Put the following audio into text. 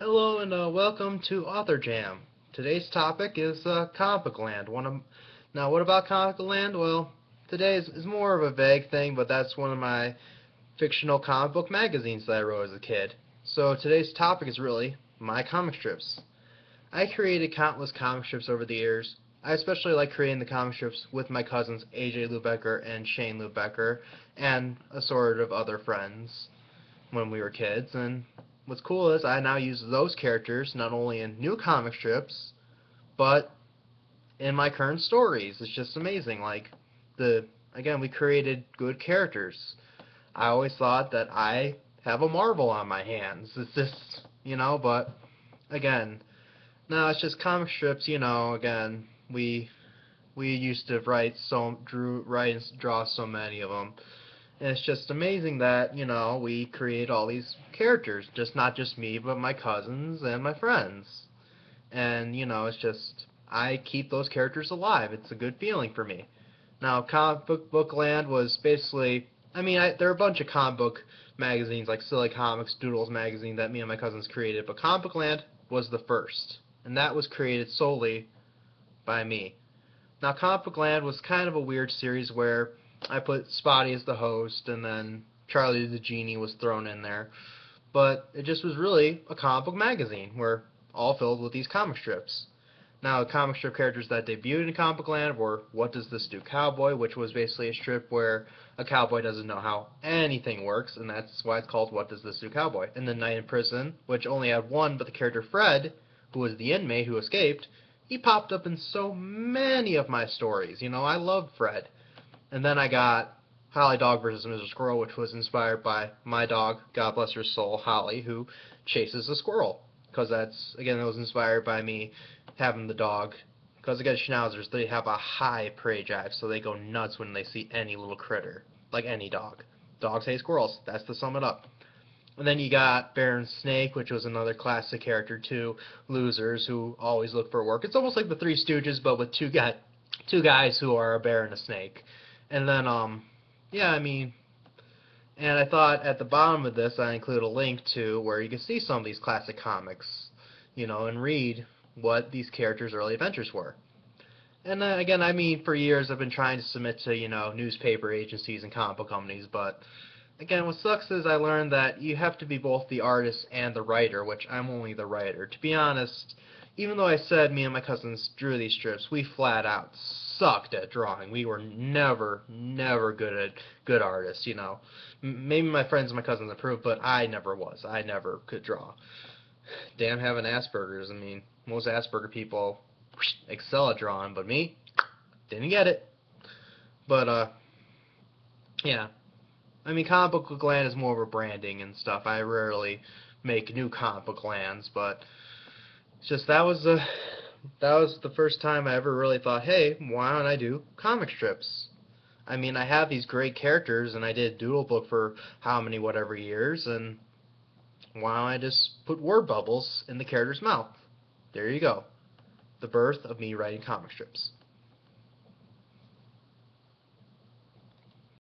Hello and welcome to Author Jam. Today's topic is Comic Book Land. Now, what about Comic Book Land? Well, today is more of a vague thing, but that's one of my fictional comic book magazines that I wrote as a kid. So today's topic is really my comic strips. I created countless comic strips over the years. I especially like creating the comic strips with my cousins AJ Lubecker and Shane Lubecker and a sort of other friends when we were kids. And what's cool is I now use those characters not only in new comic strips, but in my current stories. It's just amazing. We created good characters. I always thought that I have a Marvel on my hands. It's just, but again, no, it's just comic strips. Again, we used to write and draw so many of them. And it's just amazing that, we create all these characters, just not just me, but my cousins and my friends. And, it's just, I keep those characters alive. It's a good feeling for me. Now, Comic Book Land was basically, there are a bunch of comic book magazines like Silly Comics, Doodles magazine that me and my cousins created, but Comic Book Land was the first. And that was created solely by me. Now, Comic Book Land was kind of a weird series where I put Spotty as the host, and then Charlie the Genie was thrown in there. But it just was really a comic book magazine, where all filled with these comic strips. Now, the comic strip characters that debuted in Comic Book Land were What Does This Do Cowboy, which was basically a strip where a cowboy doesn't know how anything works, and that's why it's called What Does This Do Cowboy. And then Night in Prison, which only had one, but the character Fred, who was the inmate who escaped, he popped up in so many of my stories. I loved Fred. And then I got Holly Dog versus Mr. Squirrel, which was inspired by my dog, God bless her soul, Holly, who chases a squirrel. Because it was inspired by me having the dog. Because again, schnauzers, they have a high prey drive, so they go nuts when they see any little critter, like any dog. Dogs hate squirrels. That's to sum it up. And then you got Baron Snake, which was another classic character too. Losers who always look for work. It's almost like the Three Stooges, but with two guys who are a bear and a snake. And then yeah, and I thought at the bottom of this I include a link to where you can see some of these classic comics, and read what these characters' early adventures were. And again, for years I've been trying to submit to, newspaper agencies and comic book companies, but again, what sucks is I learned that you have to be both the artist and the writer, which I'm only the writer. To be honest, even though I said me and my cousins drew these strips, we flat out sucked at drawing. We were never good artists, Maybe my friends and my cousins improved, but I never was. I never could draw. Damn having Asperger's. Most Asperger people excel at drawing, but me, didn't get it. But, yeah. Comic Book Land is more of a branding and stuff. I rarely make new comic book lands, but it's just that was the first time I ever really thought, hey, why don't I do comic strips? I have these great characters, and I did Doodle Book for how many whatever years, and why don't I just put word bubbles in the character's mouth? There you go. The birth of me writing comic strips.